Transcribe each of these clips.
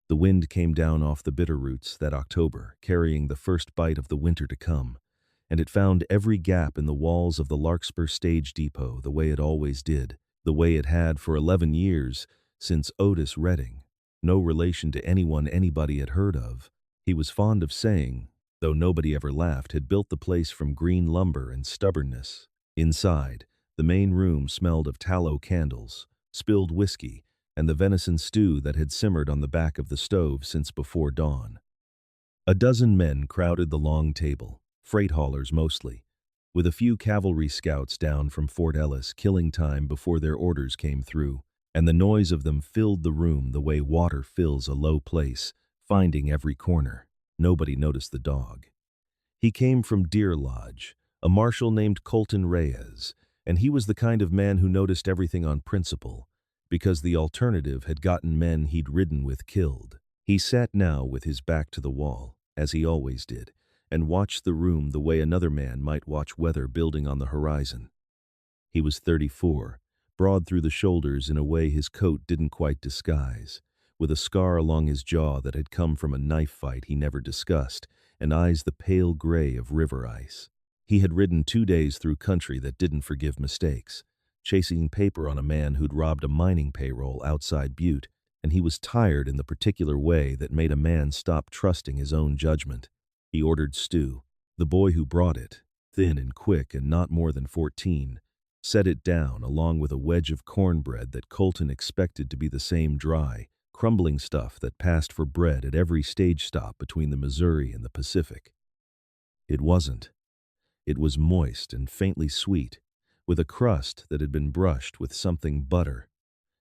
The wind came down off the bitter roots that October, carrying the first bite of the winter to come, and it found every gap in the walls of the Larkspur stage depot the way it always did, the way it had for 11 years, since Otis Redding, no relation to anyone anybody had heard of, he was fond of saying, though nobody ever laughed, had built the place from green lumber and stubbornness. Inside, the main room smelled of tallow candles, spilled whiskey, and the venison stew that had simmered on the back of the stove since before dawn. A dozen men crowded the long table, freight haulers mostly, with a few cavalry scouts down from Fort Ellis killing time before their orders came through, and the noise of them filled the room the way water fills a low place, finding every corner. Nobody noticed the dog. He came from Deer Lodge, a marshal named Colton Reyes, and he was the kind of man who noticed everything on principle, because the alternative had gotten men he'd ridden with killed. He sat now with his back to the wall, as he always did, and watched the room the way another man might watch weather building on the horizon. He was 34, broad through the shoulders in a way his coat didn't quite disguise, with a scar along his jaw that had come from a knife fight he never discussed, and eyes the pale gray of river ice. He had ridden 2 days through country that didn't forgive mistakes, chasing paper on a man who'd robbed a mining payroll outside Butte, and he was tired in the particular way that made a man stop trusting his own judgment. He ordered stew. The boy who brought it, thin and quick and not more than 14, set it down along with a wedge of cornbread that Colton expected to be the same dry, crumbling stuff that passed for bread at every stage stop between the Missouri and the Pacific. It wasn't. It was moist and faintly sweet, with a crust that had been brushed with something butter,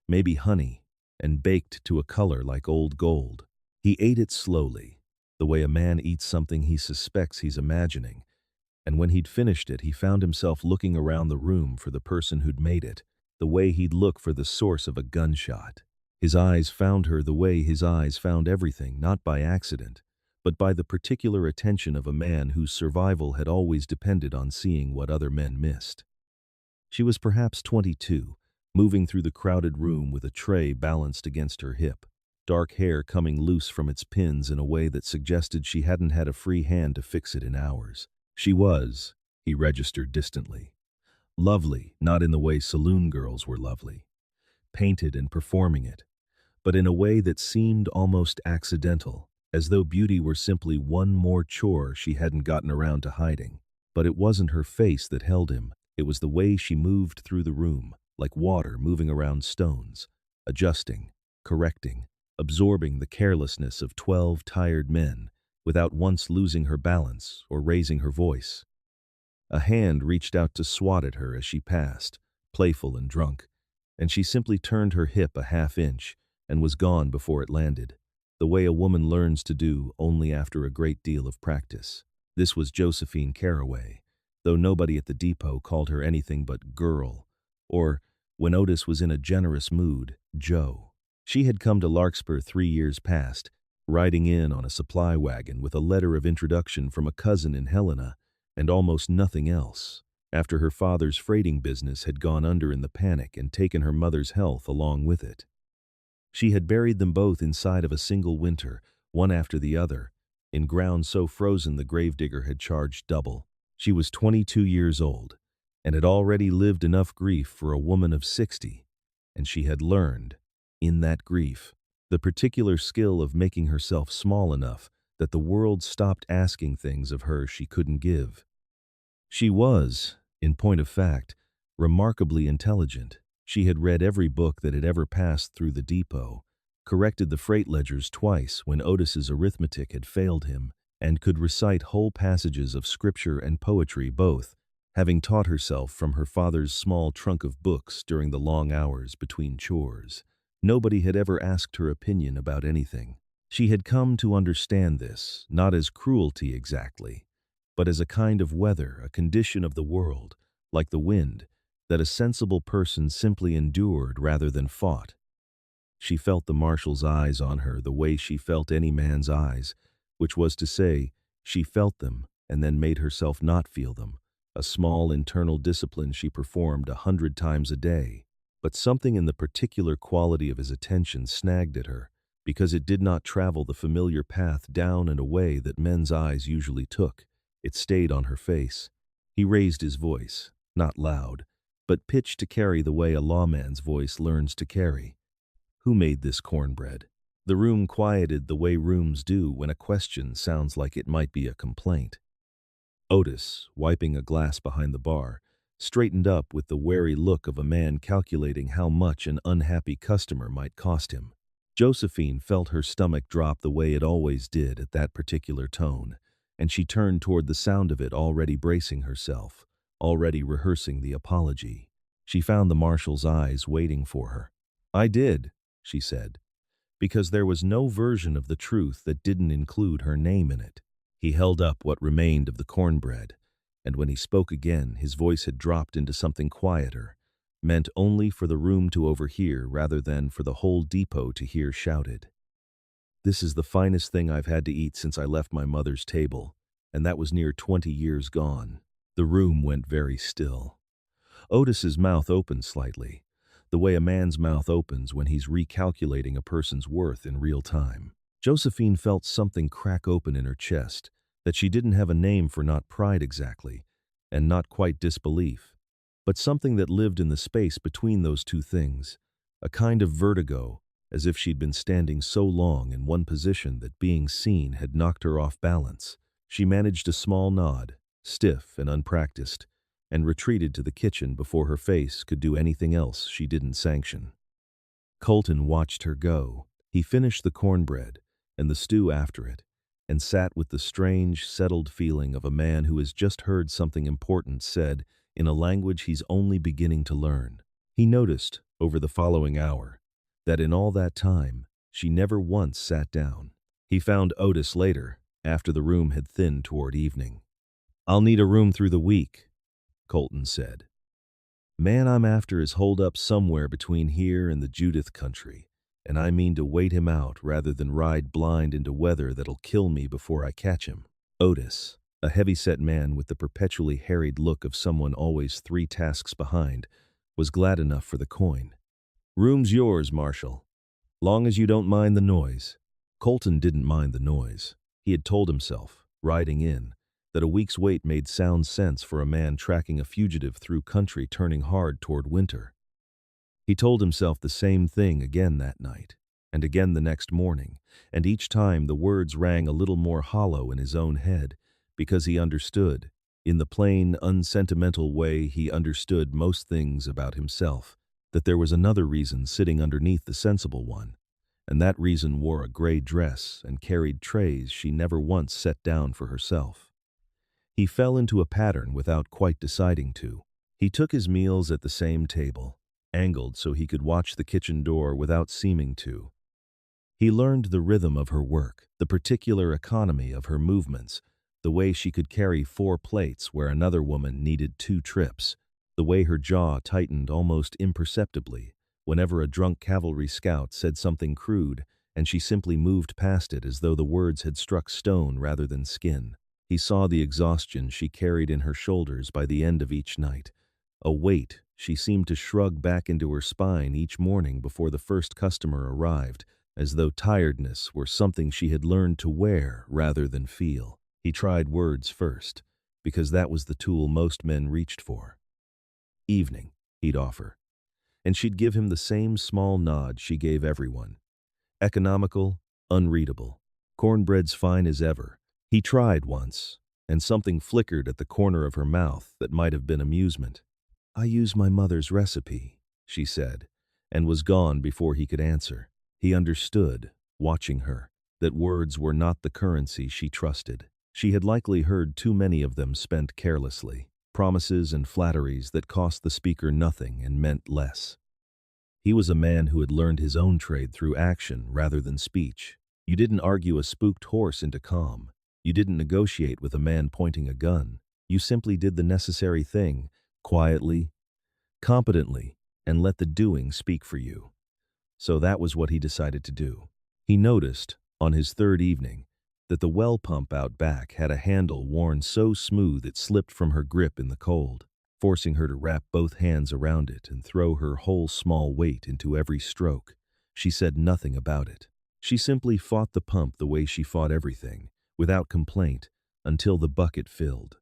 maybe honey, and baked to a color like old gold. He ate it slowly, the way a man eats something he suspects he's imagining, and when he'd finished it, he found himself looking around the room for the person who'd made it, the way he'd look for the source of a gunshot. His eyes found her the way his eyes found everything, not by accident, but by the particular attention of a man whose survival had always depended on seeing what other men missed. She was perhaps 22, moving through the crowded room with a tray balanced against her hip, dark hair coming loose from its pins in a way that suggested she hadn't had a free hand to fix it in hours. She was, he registered distantly, lovely, not in the way saloon girls were lovely, painted and performing it, but in a way that seemed almost accidental, as though beauty were simply one more chore she hadn't gotten around to hiding. But it wasn't her face that held him. It was the way she moved through the room, like water moving around stones, adjusting, correcting, absorbing the carelessness of 12 tired men, without once losing her balance or raising her voice. A hand reached out to swat at her as she passed, playful and drunk, and she simply turned her hip a half inch and was gone before it landed, the way a woman learns to do only after a great deal of practice. This was Josephine Caraway, though nobody at the depot called her anything but girl, or, when Otis was in a generous mood, Joe. She had come to Larkspur 3 years past, riding in on a supply wagon with a letter of introduction from a cousin in Helena, and almost nothing else, after her father's freighting business had gone under in the panic and taken her mother's health along with it. She had buried them both inside of a single winter, one after the other, in ground so frozen the gravedigger had charged double. She was 22 years old, and had already lived enough grief for a woman of 60, and she had learned, in that grief, the particular skill of making herself small enough that the world stopped asking things of her she couldn't give. She was, in point of fact, remarkably intelligent. She had read every book that had ever passed through the depot, corrected the freight ledgers twice when Otis's arithmetic had failed him, and could recite whole passages of scripture and poetry both, having taught herself from her father's small trunk of books during the long hours between chores. Nobody had ever asked her opinion about anything. She had come to understand this, not as cruelty exactly, but as a kind of weather, a condition of the world, like the wind, that a sensible person simply endured rather than fought. She felt the marshal's eyes on her the way she felt any man's eyes, which was to say, she felt them and then made herself not feel them, a small internal discipline she performed 100 times a day. But something in the particular quality of his attention snagged at her, because it did not travel the familiar path down and away that men's eyes usually took. It stayed on her face. He raised his voice, not loud, but pitched to carry the way a lawman's voice learns to carry. Who made this cornbread? The room quieted the way rooms do when a question sounds like it might be a complaint. Otis, wiping a glass behind the bar, straightened up with the wary look of a man calculating how much an unhappy customer might cost him. Josephine felt her stomach drop the way it always did at that particular tone, and she turned toward the sound of it, already bracing herself, already rehearsing the apology. She found the Marshal's eyes waiting for her. "I did," she said, because there was no version of the truth that didn't include her name in it. He held up what remained of the cornbread, and when he spoke again, his voice had dropped into something quieter, meant only for the room to overhear rather than for the whole depot to hear shouted. "This is the finest thing I've had to eat since I left my mother's table, and that was near 20 years gone." The room went very still. Otis's mouth opened slightly, the way a man's mouth opens when he's recalculating a person's worth in real time. Josephine felt something crack open in her chest, that she didn't have a name for, not pride exactly, and not quite disbelief, but something that lived in the space between those two things, a kind of vertigo, as if she'd been standing so long in one position that being seen had knocked her off balance. She managed a small nod, stiff and unpracticed, and retreated to the kitchen before her face could do anything else she didn't sanction. Colton watched her go. He finished the cornbread and the stew after it, and sat with the strange, settled feeling of a man who has just heard something important said in a language he's only beginning to learn. He noticed, over the following hour, that in all that time, she never once sat down. He found Otis later, after the room had thinned toward evening. "I'll need a room through the week," Colton said. "Man I'm after is holed up somewhere between here and the Judith country, and I mean to wait him out rather than ride blind into weather that'll kill me before I catch him." Otis, a heavy-set man with the perpetually harried look of someone always 3 tasks behind, was glad enough for the coin. "Room's yours, Marshal. Long as you don't mind the noise." Colton didn't mind the noise. He had told himself, riding in, that a week's wait made sound sense for a man tracking a fugitive through country turning hard toward winter. He told himself the same thing again that night, and again the next morning, and each time the words rang a little more hollow in his own head, because he understood, in the plain, unsentimental way he understood most things about himself, that there was another reason sitting underneath the sensible one, and that reason wore a gray dress and carried trays she never once set down for herself. He fell into a pattern without quite deciding to. He took his meals at the same table, angled so he could watch the kitchen door without seeming to. He learned the rhythm of her work, the particular economy of her movements, the way she could carry 4 plates where another woman needed 2 trips, the way her jaw tightened almost imperceptibly whenever a drunk cavalry scout said something crude and she simply moved past it as though the words had struck stone rather than skin. He saw the exhaustion she carried in her shoulders by the end of each night, a weight she seemed to shrug back into her spine each morning before the first customer arrived, as though tiredness were something she had learned to wear rather than feel. He tried words first, because that was the tool most men reached for. "Evening," he'd offer, and she'd give him the same small nod she gave everyone. Economical, unreadable, cornbread's fine as ever. He tried once, and something flickered at the corner of her mouth that might have been amusement. "I use my mother's recipe," she said, and was gone before he could answer. He understood, watching her, that words were not the currency she trusted. She had likely heard too many of them spent carelessly, promises and flatteries that cost the speaker nothing and meant less. He was a man who had learned his own trade through action rather than speech. You didn't argue a spooked horse into calm. You didn't negotiate with a man pointing a gun. You simply did the necessary thing, quietly, competently, and let the doing speak for you. So that was what he decided to do. He noticed, on his 3rd evening, that the well pump out back had a handle worn so smooth it slipped from her grip in the cold, forcing her to wrap both hands around it and throw her whole small weight into every stroke. She said nothing about it. She simply fought the pump the way she fought everything, without complaint, until the bucket filled.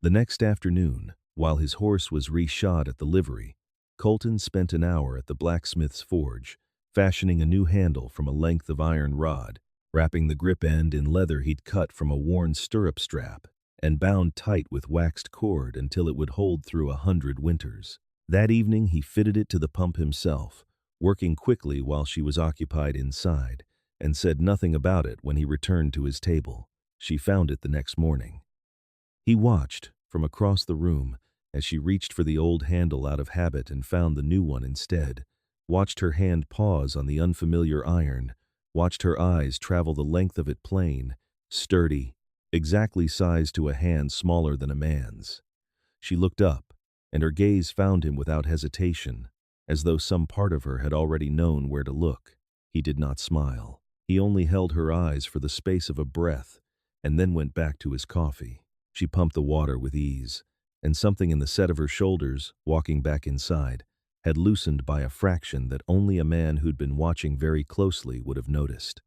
The next afternoon, while his horse was reshod at the livery, Colton spent an hour at the blacksmith's forge, fashioning a new handle from a length of iron rod, wrapping the grip end in leather he'd cut from a worn stirrup strap, and bound tight with waxed cord until it would hold through 100 winters. That evening he fitted it to the pump himself, working quickly while she was occupied inside, and said nothing about it when he returned to his table. She found it the next morning. He watched, from across the room, as she reached for the old handle out of habit and found the new one instead, watched her hand pause on the unfamiliar iron, watched her eyes travel the length of it plain, sturdy, exactly sized to a hand smaller than a man's. She looked up, and her gaze found him without hesitation, as though some part of her had already known where to look. He did not smile. He only held her eyes for the space of a breath, and then went back to his coffee. She pumped the water with ease, and something in the set of her shoulders, walking back inside, had loosened by a fraction that only a man who'd been watching very closely would have noticed.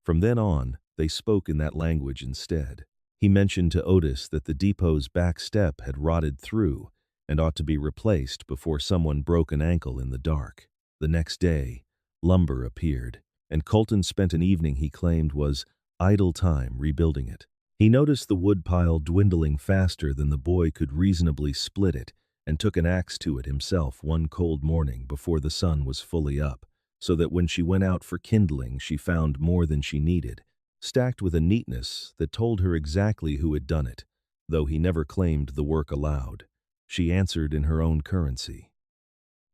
From then on, they spoke in that language instead. He mentioned to Otis that the depot's back step had rotted through and ought to be replaced before someone broke an ankle in the dark. The next day, lumber appeared, and Colton spent an evening he claimed was idle time rebuilding it. He noticed the woodpile dwindling faster than the boy could reasonably split it, and took an axe to it himself one cold morning before the sun was fully up, so that when she went out for kindling she found more than she needed, stacked with a neatness that told her exactly who had done it, though he never claimed the work aloud. She answered in her own currency.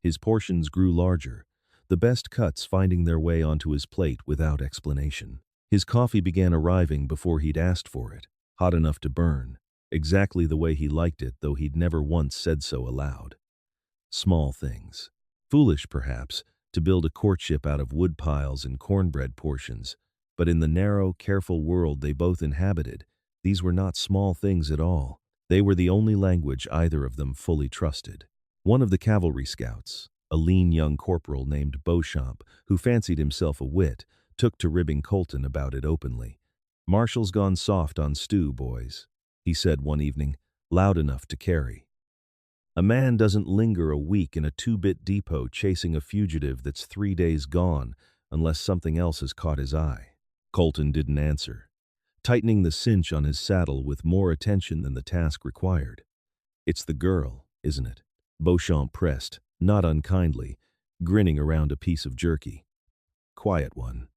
His portions grew larger, the best cuts finding their way onto his plate without explanation. His coffee began arriving before he'd asked for it, hot enough to burn, exactly the way he liked it, though he'd never once said so aloud. Small things. Foolish, perhaps, to build a courtship out of woodpiles and cornbread portions, but in the narrow, careful world they both inhabited, these were not small things at all. They were the only language either of them fully trusted. One of the cavalry scouts, a lean young corporal named Beauchamp, who fancied himself a wit, took to ribbing Colton about it openly. "Marshal's gone soft on stew, boys," he said one evening, loud enough to carry. "A man doesn't linger a week in a two-bit depot chasing a fugitive that's 3 days gone unless something else has caught his eye." Colton didn't answer, tightening the cinch on his saddle with more attention than the task required. "It's the girl, isn't it?" Beauchamp pressed, not unkindly, grinning around a piece of jerky. "Quiet one.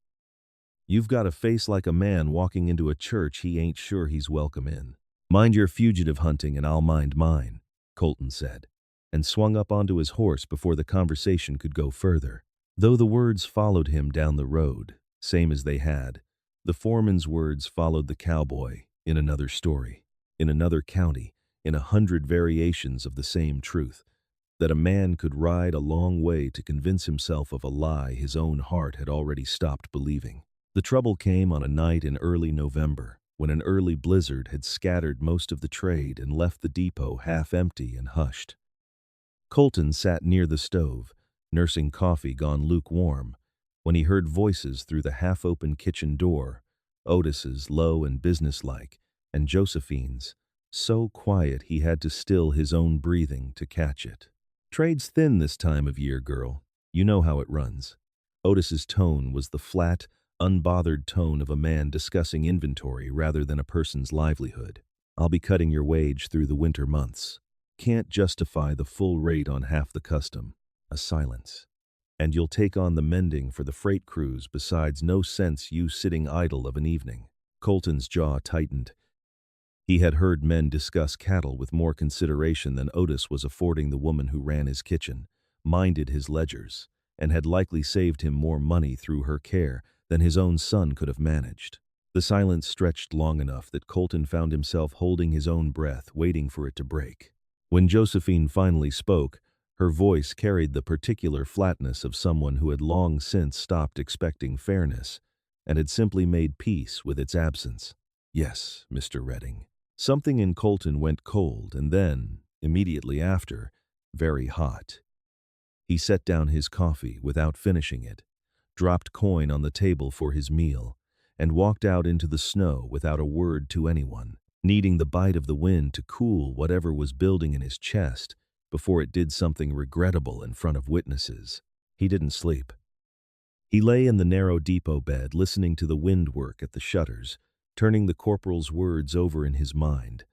You've got a face like a man walking into a church he ain't sure he's welcome in. Mind your fugitive hunting and I'll mind mine," Colton said, and swung up onto his horse before the conversation could go further. Though the words followed him down the road, same as they had, the foreman's words followed the cowboy in another story, in another county, in 100 variations of the same truth, that a man could ride a long way to convince himself of a lie his own heart had already stopped believing. The trouble came on a night in early November, when an early blizzard had scattered most of the trade and left the depot half empty and hushed. Colton sat near the stove, nursing coffee gone lukewarm, when he heard voices through the half-open kitchen door, Otis's low and businesslike, and Josephine's, so quiet he had to still his own breathing to catch it. "Trade's thin this time of year, girl. You know how it runs." Otis's tone was the flat, unbothered tone of a man discussing inventory rather than a person's livelihood. "I'll be cutting your wage through the winter months. Can't justify the full rate on half the custom." A silence. "And you'll take on the mending for the freight crews, besides no sense you sitting idle of an evening." Colton's jaw tightened. He had heard men discuss cattle with more consideration than Otis was affording the woman who ran his kitchen, minded his ledgers, and had likely saved him more money through her care than his own son could have managed. The silence stretched long enough that Colton found himself holding his own breath, waiting for it to break. When Josephine finally spoke, her voice carried the particular flatness of someone who had long since stopped expecting fairness and had simply made peace with its absence. "Yes, Mr. Redding." Something in Colton went cold and then, immediately after, very hot. He set down his coffee without finishing it, dropped coin on the table for his meal, and walked out into the snow without a word to anyone, needing the bite of the wind to cool whatever was building in his chest before it did something regrettable in front of witnesses. He didn't sleep. He lay in the narrow depot bed listening to the wind work at the shutters, turning the corporal's words over in his mind.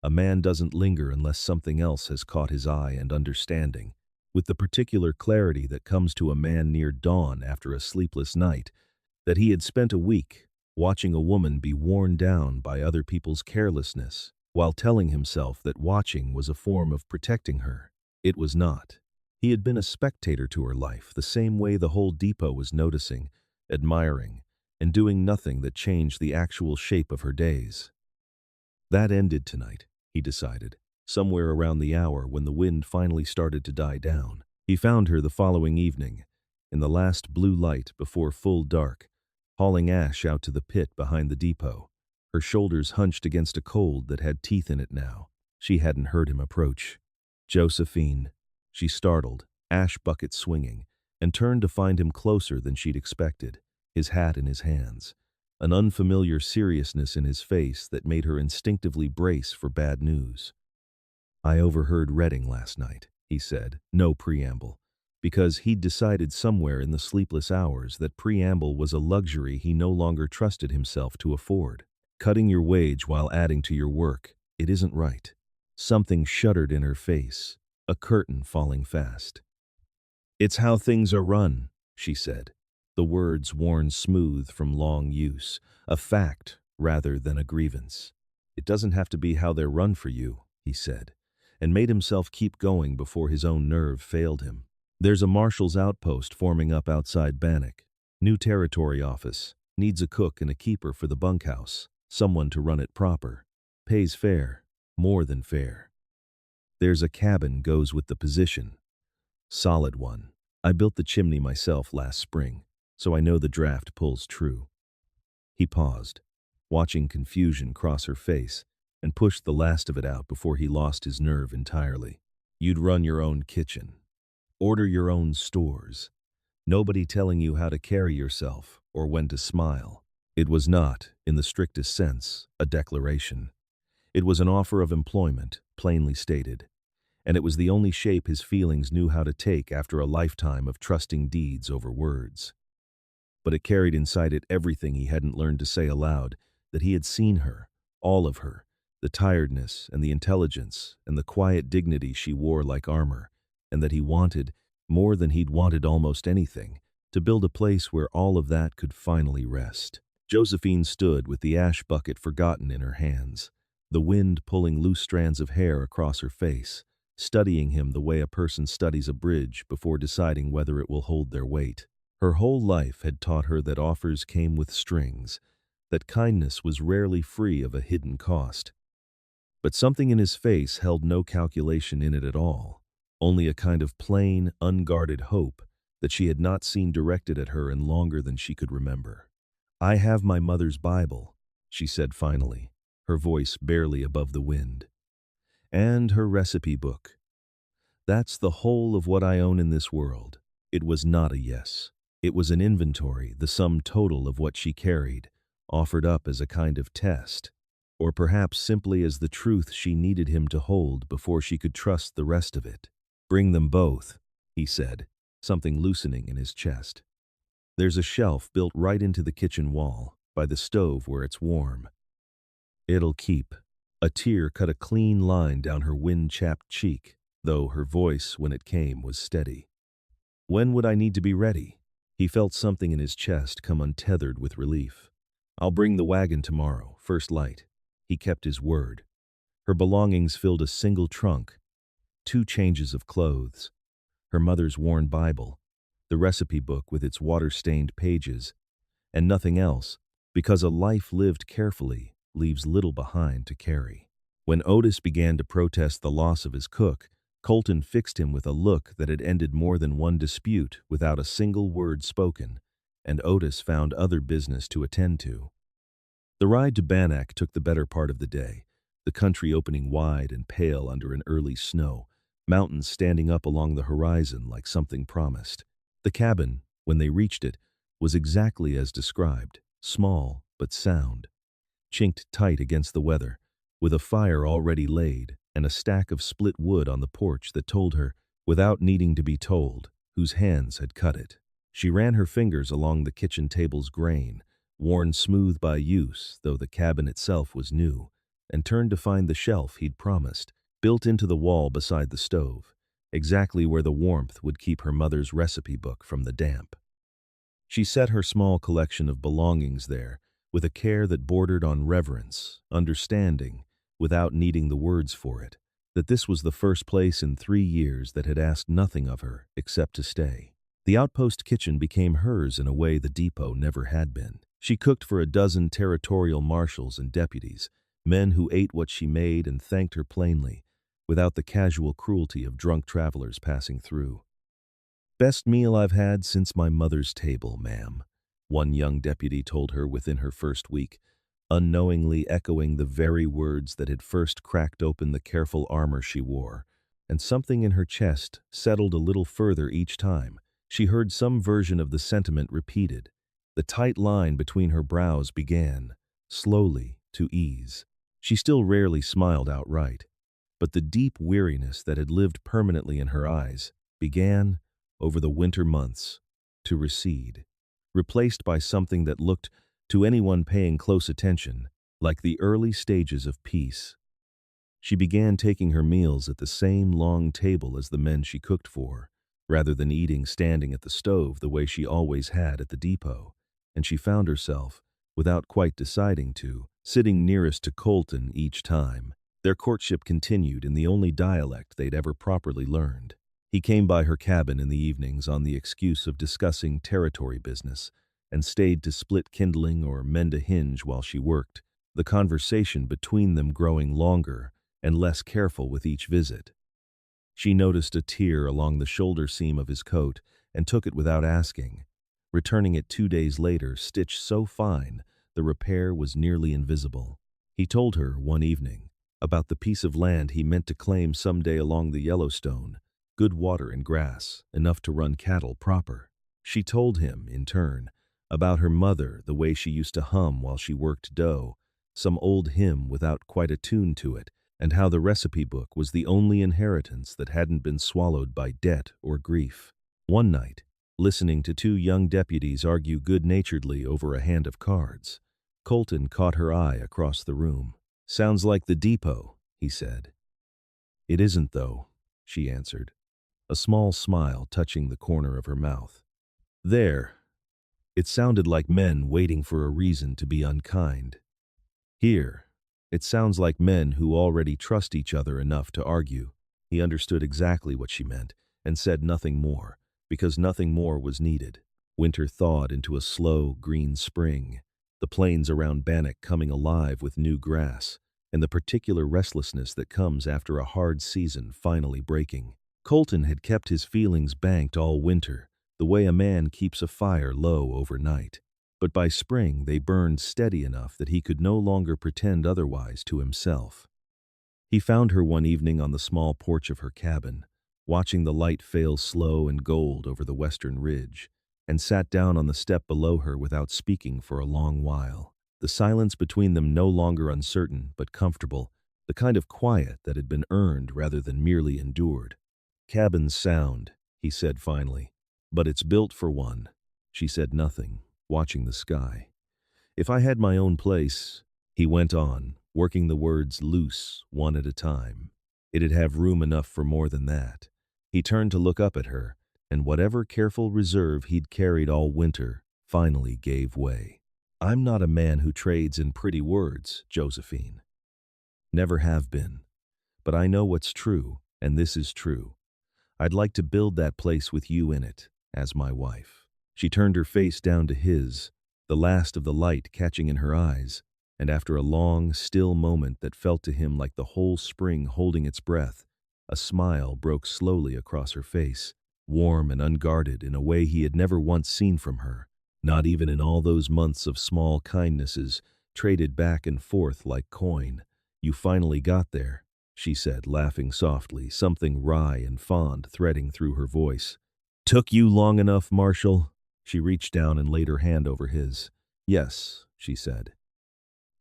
A man doesn't linger unless something else has caught his eye and understanding. With the particular clarity that comes to a man near dawn after a sleepless night, that he had spent a week watching a woman be worn down by other people's carelessness, while telling himself that watching was a form of protecting her. It was not. He had been a spectator to her life, the same way the whole depot was noticing, admiring, and doing nothing that changed the actual shape of her days. That ended tonight, he decided, somewhere around the hour when the wind finally started to die down. He found her the following evening, in the last blue light before full dark, hauling ash out to the pit behind the depot, her shoulders hunched against a cold that had teeth in it now. She hadn't heard him approach. "Josephine," she startled, ash bucket swinging, and turned to find him closer than she'd expected, his hat in his hands, an unfamiliar seriousness in his face that made her instinctively brace for bad news. "I overheard Redding last night," he said, no preamble, because he'd decided somewhere in the sleepless hours that preamble was a luxury he no longer trusted himself to afford. "Cutting your wage while adding to your work, it isn't right." Something shuddered in her face, a curtain falling fast. "It's how things are run," she said, the words worn smooth from long use, a fact rather than a grievance. "It doesn't have to be how they're run for you," he said, and made himself keep going before his own nerve failed him. "There's a Marshal's outpost forming up outside Bannock. New territory office. Needs a cook and a keeper for the bunkhouse. Someone to run it proper. Pays fair. More than fair. There's a cabin goes with the position. Solid one. I built the chimney myself last spring, so I know the draft pulls true." He paused, watching confusion cross her face, and pushed the last of it out before he lost his nerve entirely. "You'd run your own kitchen. Order your own stores. Nobody telling you how to carry yourself or when to smile." It was not, in the strictest sense, a declaration. It was an offer of employment, plainly stated, and it was the only shape his feelings knew how to take after a lifetime of trusting deeds over words. But it carried inside it everything he hadn't learned to say aloud, that he had seen her, all of her, the tiredness and the intelligence and the quiet dignity she wore like armor, and that he wanted, more than he'd wanted almost anything, to build a place where all of that could finally rest. Josephine stood with the ash bucket forgotten in her hands, the wind pulling loose strands of hair across her face, studying him the way a person studies a bridge before deciding whether it will hold their weight. Her whole life had taught her that offers came with strings, that kindness was rarely free of a hidden cost. But something in his face held no calculation in it at all, only a kind of plain, unguarded hope that she had not seen directed at her in longer than she could remember. "I have my mother's Bible," she said finally, her voice barely above the wind. "And her recipe book. That's the whole of what I own in this world." It was not a yes. It was an inventory, the sum total of what she carried, offered up as a kind of test, or perhaps simply as the truth she needed him to hold before she could trust the rest of it. "Bring them both," he said, something loosening in his chest. "There's a shelf built right into the kitchen wall, by the stove where it's warm. It'll keep." A tear cut a clean line down her wind-chapped cheek, though her voice, when it came, was steady. "When would I need to be ready?" He felt something in his chest come untethered with relief. "I'll bring the wagon tomorrow, first light." He kept his word. Her belongings filled a single trunk, 2 changes of clothes, her mother's worn Bible, the recipe book with its water-stained pages, and nothing else, because a life lived carefully leaves little behind to carry. When Otis began to protest the loss of his cook, Colton fixed him with a look that had ended more than one dispute without a single word spoken, and Otis found other business to attend to. The ride to Bannock took the better part of the day, the country opening wide and pale under an early snow, mountains standing up along the horizon like something promised. The cabin, when they reached it, was exactly as described, small but sound, chinked tight against the weather, with a fire already laid and a stack of split wood on the porch that told her, without needing to be told, whose hands had cut it. She ran her fingers along the kitchen table's grain, worn smooth by use, though the cabin itself was new, and turned to find the shelf he'd promised, built into the wall beside the stove, exactly where the warmth would keep her mother's recipe book from the damp. She set her small collection of belongings there, with a care that bordered on reverence, understanding, without needing the words for it, that this was the first place in 3 years that had asked nothing of her except to stay. The outpost kitchen became hers in a way the depot never had been. She cooked for a dozen territorial marshals and deputies, men who ate what she made and thanked her plainly, without the casual cruelty of drunk travelers passing through. "Best meal I've had since my mother's table, ma'am," one young deputy told her within her first week, unknowingly echoing the very words that had first cracked open the careful armor she wore, and something in her chest settled a little further each time she heard some version of the sentiment repeated. The tight line between her brows began, slowly, to ease. She still rarely smiled outright, but the deep weariness that had lived permanently in her eyes began, over the winter months, to recede, replaced by something that looked, to anyone paying close attention, like the early stages of peace. She began taking her meals at the same long table as the men she cooked for, rather than eating standing at the stove the way she always had at the depot, and she found herself, without quite deciding to, sitting nearest to Colton each time. Their courtship continued in the only dialect they'd ever properly learned. He came by her cabin in the evenings on the excuse of discussing territory business, and stayed to split kindling or mend a hinge while she worked, the conversation between them growing longer and less careful with each visit. She noticed a tear along the shoulder seam of his coat and took it without asking, returning it 2 days later stitched so fine the repair was nearly invisible. He told her, one evening, about the piece of land he meant to claim someday along the Yellowstone, good water and grass, enough to run cattle proper. She told him, in turn, about her mother, the way she used to hum while she worked dough, some old hymn without quite a tune to it, and how the recipe book was the only inheritance that hadn't been swallowed by debt or grief. One night, listening to 2 young deputies argue good-naturedly over a hand of cards, Colton caught her eye across the room. "Sounds like the depot," he said. "It isn't, though," she answered, a small smile touching the corner of her mouth. "There, it sounded like men waiting for a reason to be unkind. Here, it sounds like men who already trust each other enough to argue." He understood exactly what she meant and said nothing more, because nothing more was needed. Winter thawed into a slow, green spring, the plains around Bannock coming alive with new grass, and the particular restlessness that comes after a hard season finally breaking. Colton had kept his feelings banked all winter, the way a man keeps a fire low overnight. But by spring they burned steady enough that he could no longer pretend otherwise to himself. He found her one evening on the small porch of her cabin, watching the light fail slow and gold over the western ridge, and sat down on the step below her without speaking for a long while. The silence between them no longer uncertain but comfortable, the kind of quiet that had been earned rather than merely endured. "Cabin's sound," he said finally, "but it's built for one." She said nothing, watching the sky. "If I had my own place," he went on, working the words loose, one at a time, "it'd have room enough for more than that." He turned to look up at her, and whatever careful reserve he'd carried all winter finally gave way. "I'm not a man who trades in pretty words, Josephine. Never have been. But I know what's true, and this is true. I'd like to build that place with you in it, as my wife." She turned her face down to his, the last of the light catching in her eyes, and after a long, still moment that felt to him like the whole spring holding its breath, a smile broke slowly across her face, warm and unguarded in a way he had never once seen from her, not even in all those months of small kindnesses traded back and forth like coin. "You finally got there," she said, laughing softly, something wry and fond threading through her voice. "Took you long enough, Marshal?" She reached down and laid her hand over his. "Yes," she said.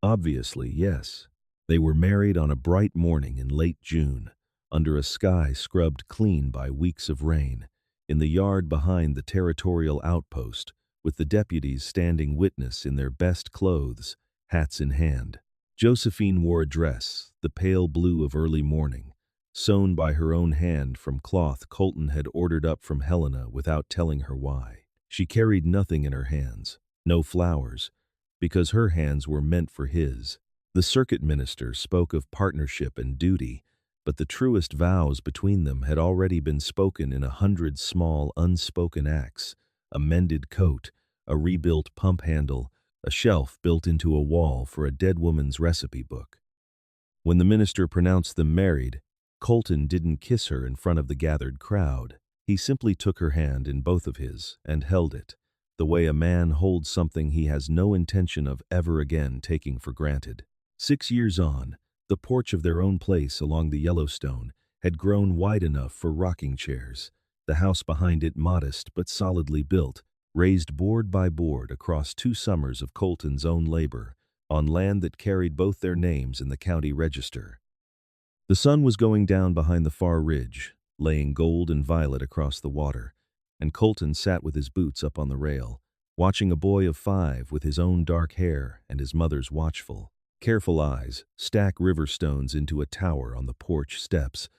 "Obviously, yes." They were married on a bright morning in late June, under a sky scrubbed clean by weeks of rain, in the yard behind the territorial outpost, with the deputies standing witness in their best clothes, hats in hand. Josephine wore a dress, the pale blue of early morning, sewn by her own hand from cloth Colton had ordered up from Helena without telling her why. She carried nothing in her hands, no flowers, because her hands were meant for his. The circuit minister spoke of partnership and duty, but the truest vows between them had already been spoken in 100 small, unspoken acts: a mended coat, a rebuilt pump handle, a shelf built into a wall for a dead woman's recipe book. When the minister pronounced them married, Colton didn't kiss her in front of the gathered crowd. He simply took her hand in both of his and held it, the way a man holds something he has no intention of ever again taking for granted. 6 years on, the porch of their own place along the Yellowstone had grown wide enough for rocking chairs, the house behind it modest but solidly built, raised board by board across 2 summers of Colton's own labor, on land that carried both their names in the county register. The sun was going down behind the far ridge, laying gold and violet across the water, and Colton sat with his boots up on the rail, watching a boy of 5 with his own dark hair and his mother's watchful, careful eyes stack river stones into a tower on the porch steps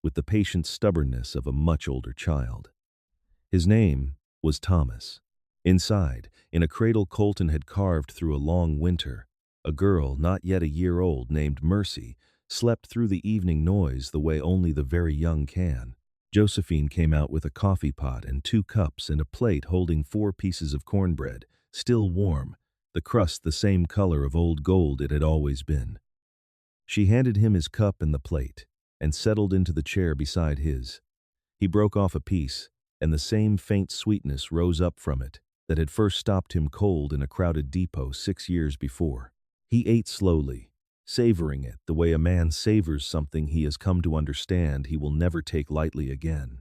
with the patient stubbornness of a much older child. His name was Thomas. Inside, in a cradle Colton had carved through a long winter, a girl not yet a year old named Mercy slept through the evening noise the way only the very young can. Josephine came out with a coffee pot and 2 cups and a plate holding 4 pieces of cornbread, still warm, the crust the same color of old gold it had always been. She handed him his cup and the plate, and settled into the chair beside his. He broke off a piece, and the same faint sweetness rose up from it that had first stopped him cold in a crowded depot 6 years before. He ate slowly, savoring it the way a man savors something he has come to understand he will never take lightly again.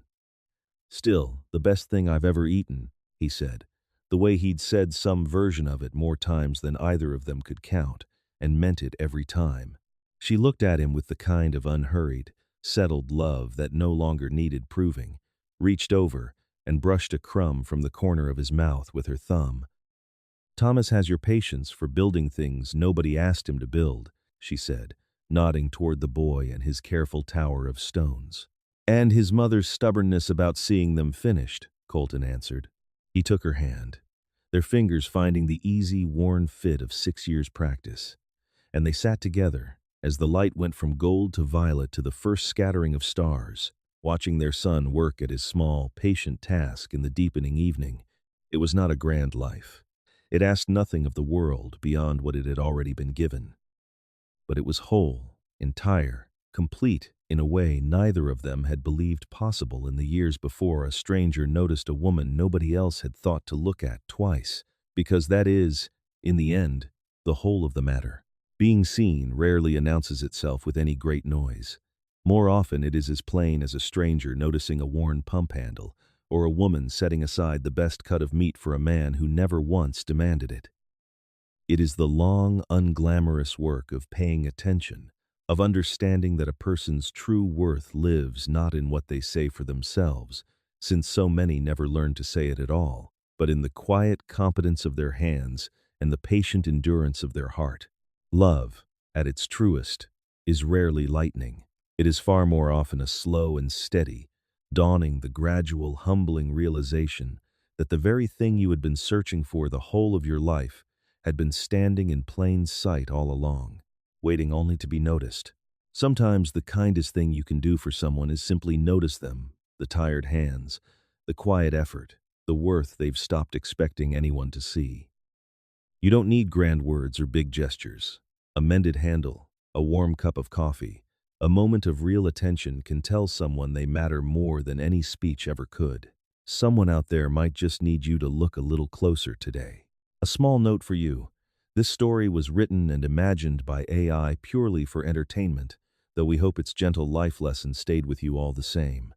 "Still, the best thing I've ever eaten," he said, the way he'd said some version of it more times than either of them could count, and meant it every time. She looked at him with the kind of unhurried, settled love that no longer needed proving, reached over, and brushed a crumb from the corner of his mouth with her thumb. "Thomas has your patience for building things nobody asked him to build," she said, nodding toward the boy and his careful tower of stones. "And his mother's stubbornness about seeing them finished," Colton answered. He took her hand, their fingers finding the easy, worn fit of 6 years' practice, and they sat together as the light went from gold to violet to the first scattering of stars, watching their son work at his small, patient task in the deepening evening. It was not a grand life. It asked nothing of the world beyond what it had already been given. But it was whole, entire, complete in a way neither of them had believed possible in the years before a stranger noticed a woman nobody else had thought to look at twice, because that is, in the end, the whole of the matter. Being seen rarely announces itself with any great noise. More often it is as plain as a stranger noticing a worn pump handle, or a woman setting aside the best cut of meat for a man who never once demanded it. It is the long, unglamorous work of paying attention, of understanding that a person's true worth lives not in what they say for themselves, since so many never learn to say it at all, but in the quiet competence of their hands and the patient endurance of their heart. Love, at its truest, is rarely lightning. It is far more often a slow and steady, dawning the gradual, humbling realization that the very thing you had been searching for the whole of your life had been standing in plain sight all along, waiting only to be noticed. Sometimes the kindest thing you can do for someone is simply notice them, the tired hands, the quiet effort, the worth they've stopped expecting anyone to see. You don't need grand words or big gestures. A mended handle, a warm cup of coffee, a moment of real attention can tell someone they matter more than any speech ever could. Someone out there might just need you to look a little closer today. A small note for you. This story was written and imagined by AI purely for entertainment, though we hope its gentle life lesson stayed with you all the same.